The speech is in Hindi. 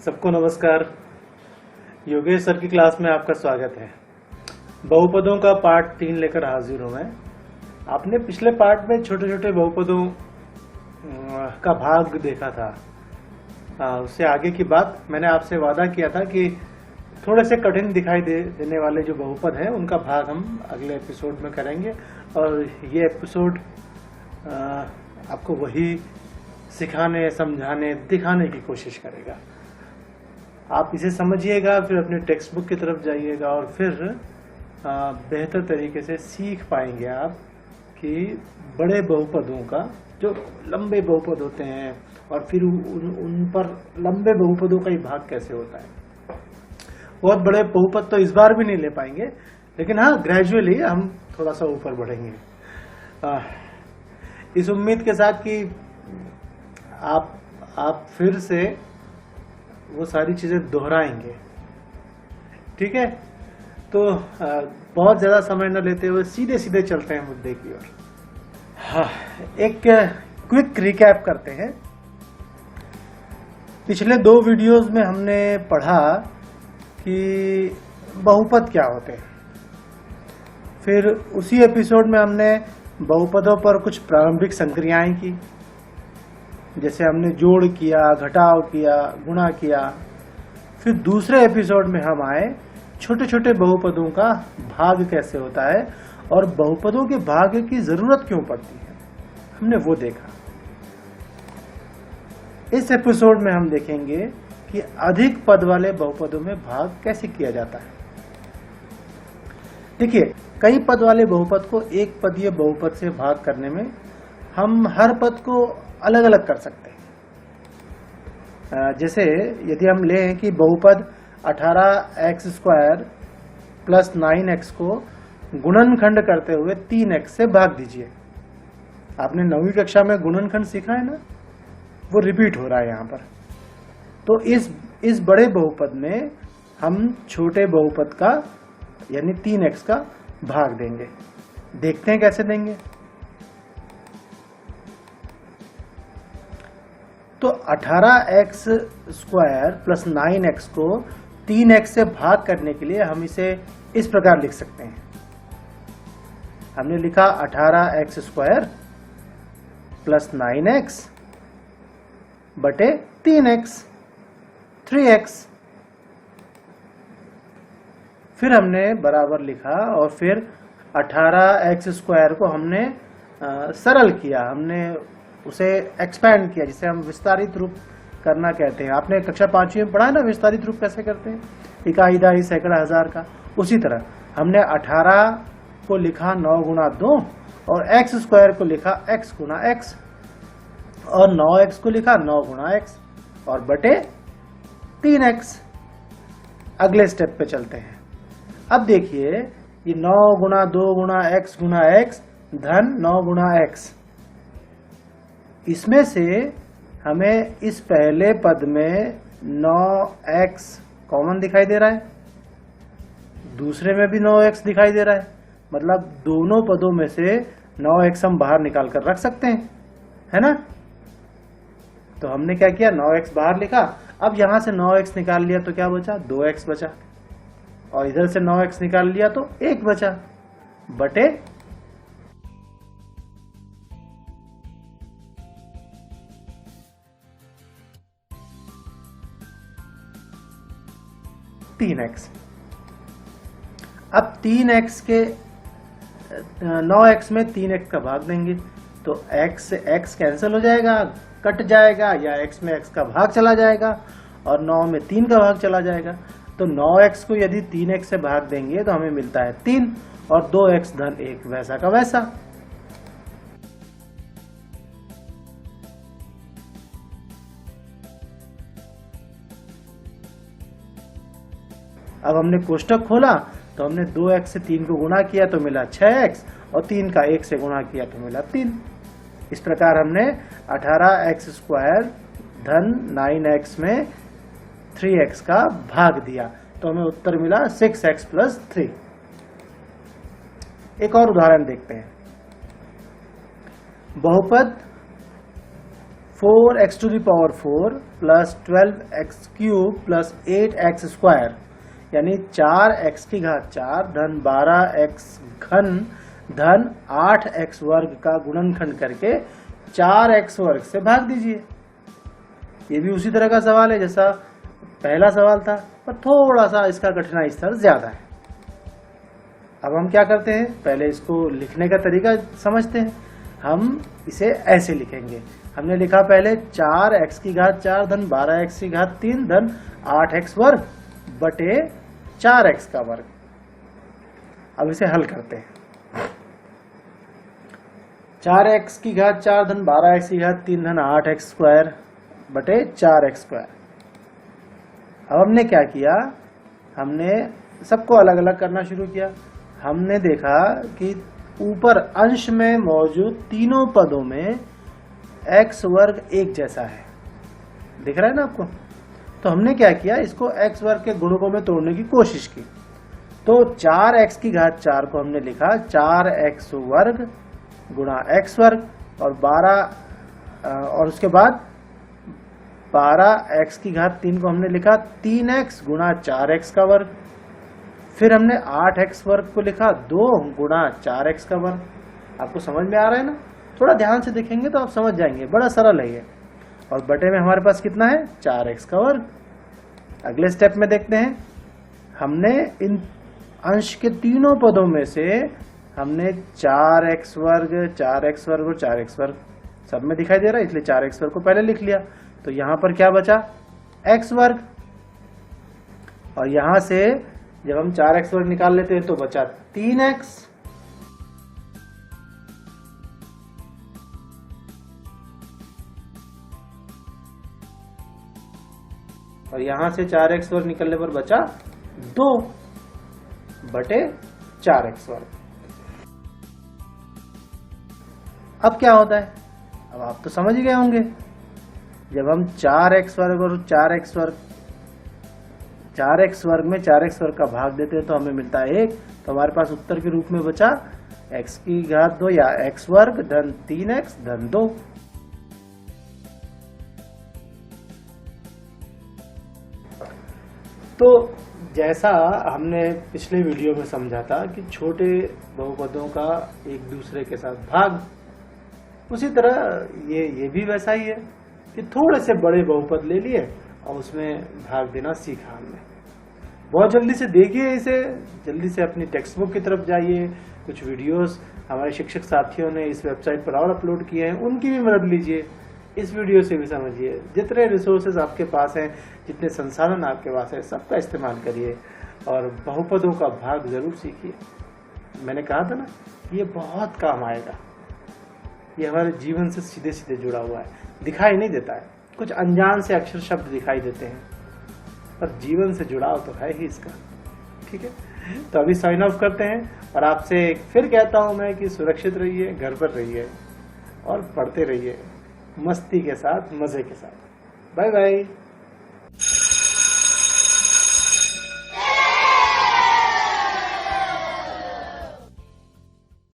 सबको नमस्कार। योगेश सर की क्लास में आपका स्वागत है। बहुपदों का पार्ट 3 लेकर हाजिर हूं मैं। आपने पिछले पार्ट में छोटे छोटे बहुपदों का भाग देखा था। उससे आगे की बात मैंने आपसे वादा किया था कि थोड़े से कठिन दिखाई देने वाले जो बहुपद हैं उनका भाग हम अगले एपिसोड में करेंगे, और ये एपिसोड आपको वही सिखाने, समझाने, दिखाने की कोशिश करेगा। आप इसे समझिएगा, फिर अपने टेक्स्ट बुक की तरफ जाइएगा और फिर बेहतर तरीके से सीख पाएंगे आप कि बड़े बहुपदों का, जो लंबे बहुपद होते हैं, और फिर उन पर लंबे बहुपदों का ही भाग कैसे होता है। बहुत बड़े बहुपद तो इस बार भी नहीं ले पाएंगे, लेकिन हाँ, ग्रेजुअली हम थोड़ा सा ऊपर बढ़ेंगे, इस उम्मीद के साथ कि आप फिर से वो सारी चीजें दोहराएंगे। ठीक है, तो बहुत ज्यादा समय न लेते हुए सीधे सीधे चलते हैं मुद्दे की ओर। हाँ, एक क्विक रिकैप करते हैं। पिछले 2 वीडियोस में हमने पढ़ा कि बहुपद क्या होते हैं। फिर उसी एपिसोड में हमने बहुपदों पर कुछ प्रारंभिक संक्रियाएं की, जैसे हमने जोड़ किया, घटाव किया, गुणा किया। फिर दूसरे एपिसोड में हम आए छोटे छोटे बहुपदों का भाग कैसे होता है और बहुपदों के भाग की जरूरत क्यों पड़ती है, हमने वो देखा। इस एपिसोड में हम देखेंगे कि अधिक पद वाले बहुपदों में भाग कैसे किया जाता है। देखिए, कई पद वाले बहुपद को एक पदीय बहुपद से भाग करने में हम हर पद को अलग अलग कर सकते हैं। जैसे यदि हम लें कि बहुपद 18x² + 9x को गुणनखंड करते हुए 3x से भाग दीजिए। आपने 9वीं कक्षा में गुणनखंड सीखा है ना, वो रिपीट हो रहा है यहाँ पर। तो इस बड़े बहुपद में हम छोटे बहुपद का यानी 3x का भाग देंगे। देखते हैं कैसे देंगे। तो 18x² + 9x को 3x से भाग करने के लिए हम इसे इस प्रकार लिख सकते हैं। हमने लिखा 18x² + 9x बटे 3x, 3x। फिर हमने बराबर लिखा और फिर 18x² को हमने सरल किया, हमने उसे एक्सपैंड किया, जिसे हम विस्तारित रूप करना कहते हैं। आपने कक्षा 5वीं में पढ़ा है ना, विस्तारित रूप कैसे करते हैं, इकाई, दहाई, सैकड़ा, हजार का। उसी तरह हमने 18 को लिखा 9 × 2 और x² को लिखा x × x और 9x को लिखा 9 × x और बटे 3x। अगले स्टेप पे चलते हैं। अब देखिए, ये 9 × 2 × x × x धन 9 × x, इसमें से हमें इस पहले पद में 9x कॉमन दिखाई दे रहा है, दूसरे में भी 9x दिखाई दे रहा है। मतलब दोनों पदों में से 9x हम बाहर निकाल कर रख सकते हैं, है ना। तो हमने क्या किया, 9x बाहर लिखा। अब यहां से 9x निकाल लिया तो क्या बचा, 2x बचा, और इधर से 9x निकाल लिया तो 1 बचा बटे। अब 3x के 9x में 3x का भाग देंगे तो x से x कैंसिल हो जाएगा, कट जाएगा, या x में x का भाग चला जाएगा और 9 में 3 का भाग चला जाएगा। तो 9x को यदि 3x से भाग देंगे तो हमें मिलता है 3 और 2x धन 1 वैसा का वैसा। अब हमने कोष्टक खोला तो हमने 2x से 3 को गुणा किया तो मिला 6x और 3 का 1 से गुणा किया तो मिला 3। इस प्रकार हमने 18x² धन 9x में 3x का भाग दिया तो हमें उत्तर मिला 6x + 3। एक और उदाहरण देखते हैं। बहुपद 4x⁴ plus 12x³ plus 8x² यानी 4x⁴ धन 12x³ धन 8x² का गुणनखंड करके 4x² से भाग दीजिए। ये भी उसी तरह का सवाल है जैसा पहला सवाल था, पर थोड़ा सा इसका कठिनाई स्तर ज्यादा है। अब हम क्या करते हैं, पहले इसको लिखने का तरीका समझते हैं। हम इसे ऐसे लिखेंगे, हमने लिखा पहले 4x⁴ धन 12x³ धन 8x² बटे 4x का वर्ग। अब इसे हल करते हैं। 4x⁴ धन 12x³ धन 8x² बटे 4x²। अब हमने क्या किया, हमने सबको अलग अलग करना शुरू किया। हमने देखा कि ऊपर अंश में मौजूद तीनों पदों में x² एक जैसा है, दिख रहा है ना आपको। तो हमने क्या किया, इसको x² के गुणकों में तोड़ने की कोशिश की। तो 4x⁴ को हमने लिखा 4x² गुणा x² और 12 और उसके बाद 12x⁴ को हमने लिखा 3x गुणा 4x का वर्ग। फिर हमने 8x² को लिखा 2 गुणा 4x का वर्ग। आपको समझ में आ रहा है ना, थोड़ा ध्यान से देखेंगे तो आप समझ जाएंगे, बड़ा सरल है ये। और बटे में हमारे पास कितना है, 4x का वर्ग। अगले स्टेप में देखते हैं, हमने इन अंश के तीनों पदों में से हमने 4x² 4x² और 4x² सब में दिखाई दे रहा है, इसलिए 4x² को पहले लिख लिया। तो यहां पर क्या बचा, x²। और यहां से जब हम 4x² निकाल लेते हैं तो बचा 3x। और यहां से 4x² निकलने पर बचा 2 बटे 4x²। अब क्या होता है, अब आप तो समझ ही गए होंगे। जब हम 4x² और 4x² में 4x² का भाग देते हैं तो हमें मिलता है 1। तो हमारे पास उत्तर के रूप में बचा x⁴ या x² धन 3x धन 2। तो जैसा हमने पिछले वीडियो में समझा था कि छोटे बहुपदों का एक दूसरे के साथ भाग, उसी तरह ये भी वैसा ही है कि थोड़े से बड़े बहुपद ले लिए और उसमें भाग देना सीखा हमने। बहुत जल्दी से देखिए इसे, जल्दी से अपनी टेक्स्ट बुक की तरफ जाइए। कुछ वीडियोस हमारे शिक्षक साथियों ने इस वेबसाइट पर और अपलोड किए हैं, उनकी भी मदद लीजिए। इस वीडियो से भी समझिए। जितने रिसोर्सेज आपके पास हैं, जितने संसाधन आपके पास है, सबका इस्तेमाल करिए और बहुपदों का भाग जरूर सीखिए। मैंने कहा था ना, ये बहुत काम आएगा। ये हमारे जीवन से सीधे सीधे जुड़ा हुआ है, दिखाई नहीं देता है। कुछ अनजान से अक्षर शब्द दिखाई देते हैं, पर जीवन से जुड़ाव तो है ही इसका। ठीक है, तो अभी साइन ऑफ करते हैं और आपसे फिर कहता हूं मैं कि सुरक्षित रहिए, घर पर रहिए और पढ़ते रहिए मस्ती के साथ, मजे के साथ। Bye bye.